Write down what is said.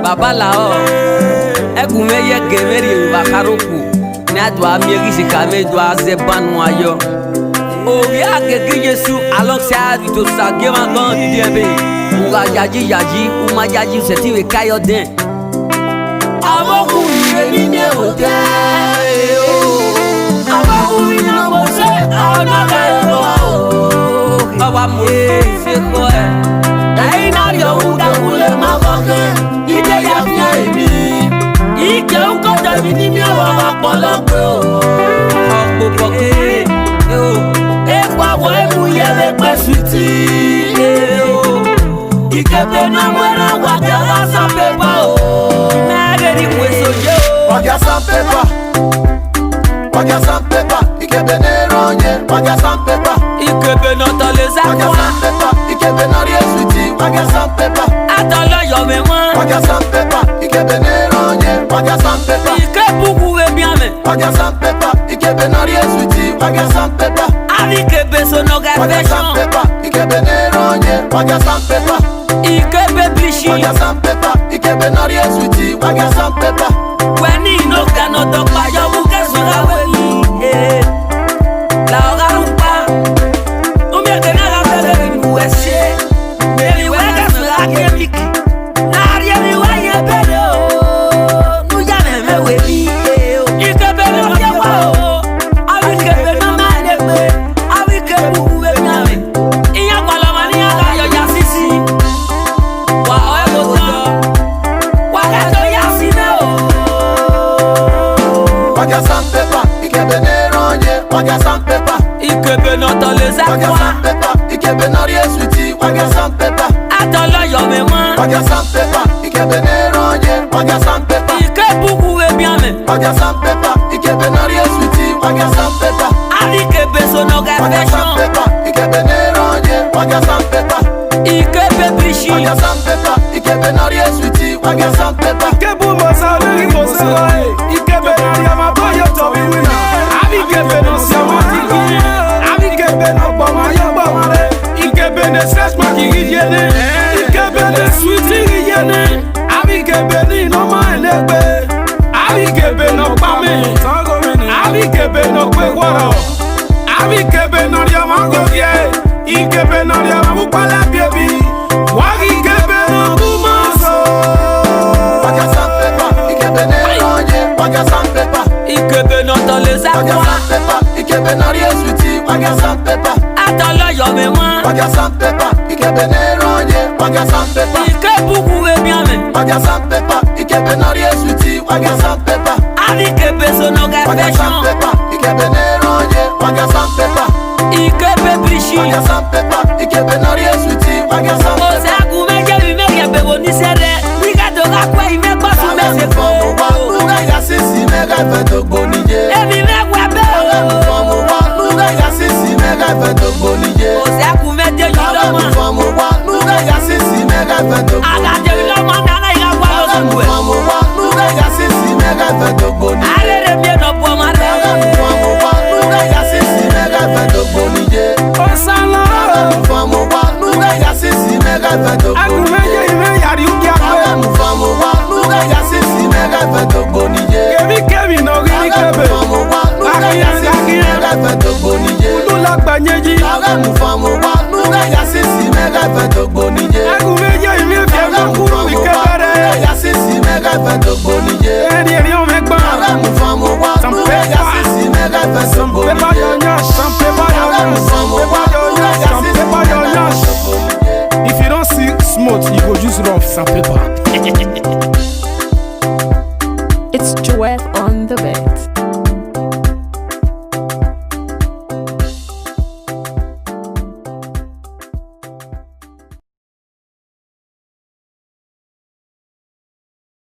Baba lao Ekumeye gemeri bakaroku Nadwa mieri kame dwa zeban wayo Oya keke Yesu alongside with us give and gun di dembe Uga yaji uma yaji seti we kayo den Aboku ni ne ote Aboku ni na mo se ona kayo Baba mo se ko Dai na yo uda kule magoke ide ya fia emi Ike unko da mi ni mi wa polope o Opo poke Ekwa wo emu yele pe sweetie Ikepe na mwera wagala san pepa o Mere di kweso yo Wagya san pepa Ikepe ne ronye Wagya san pepa Ikepe no tole za Wagya kwa san pepa Ikepe na rie sweetie Wagya san pepa Atolo yo me mwa Wagya san pepa Ikepe ne ronye Wagya san pepa Ikepe we bien me Wagya san pepa Ikepe na rie sweetie Wagya san pepa Ikepe so no ga Wagya san fashion pepa Ikepe ne ronye Wagya san pepa Ikepe bishi Wagya san pepa Ikepe na rie sweetie Wagya san pepa Weni no ga no to pa yo buke sura weni La oga rupa Umye ke na ga bele ni ueshe Meli wega sura ke miki Na rie mi wa ye bele o Nu ya me weni Ikepe no ya wa o Ikepe no ma nepe Ikepe uwe nyame Iya kwa la mani ya ga yo ya sisi Wa oe boto Wa ga to ya sine o Wagya san pepa Ikepe ne ronye Wagya san pepa Ikepe no tole za Wagya kwa san pepa Ikepe na rie sweetie Wagya san pepa Atolo yo me mwa Wagya san pepa Ikepe ne ronye Wagya san pepa Ikepe uwe bien me Wagya san pepa Ikepe na rie sweetie Wagya san pepa Ikepe so no ga Wagya san fashion pepa Ikepe ne ronye Wagya san pepa Ikepe bishi Wagya san pepa Ikepe na rie sweetie Wagya san pepa Kebu masale ni mosela Ikepe ya maboyo to wina Abi kepe no siama tiki Abi kepe no bama ya bama le Ikepe ne stress ma ki yene Ikepe ne sweet yene Abi kepe ni no ma elegbe Abi kepe no pame Abi kepe no kwe kwaro Abi kepe no ya magoye Ikepe no ya mabukala baby Wagi kepe no kumaso Wagya san pepa Ikepe ne ronye Wagya san pepa Ikepe no tole za Wagya kwa san pepa Ikepe na rie sweetie Wagya san pepa Atolo yo me mwa Wagya san pepa Ikepe ne ronye Wagya san pepa Ikepe uwe bien me Wagya san pepa Ikepe na rie sweetie Wagya san pepa Ikepe so no ga Wagya san fashion pepa Ikepe ne ronye Wagya san pepa Ikepe bishi Wagya san pepa Ikepe na rie sweetie Wagya san pepa Ose akumeje bime ya bebo ni sere Nika to ga kwa ime kwa su mese ko Nuga ya sisi mega feto bonije Ebi me kwa be o Nuga ya sisi mega feto bonije Ose akumeje yulo ma Nuga ya sisi mega feto Agaje yulo ma nana ila kwa lo sungwe Nuga ya sisi mega feto bonije Alere mie no po ma re Nuga ya sisi mega feto bonije Osala Nuga ya sisi mega feto bonije Akumeje ime yari uki akwe Nuga ya sisi mega feto bonije Kebi no gini kebe mega feto bonije Lula banyeji Nuga ya sisi mega feto bonije Akumeje ime fiye kuru wikebere ya sisi mega feto bonije Eri omegba Nuga ya sisi mega feto Pepa bonije yonya, pepa yonya, pepa yonya. If you don't see smooth, you go just rough some paper. It's Joel on the bed.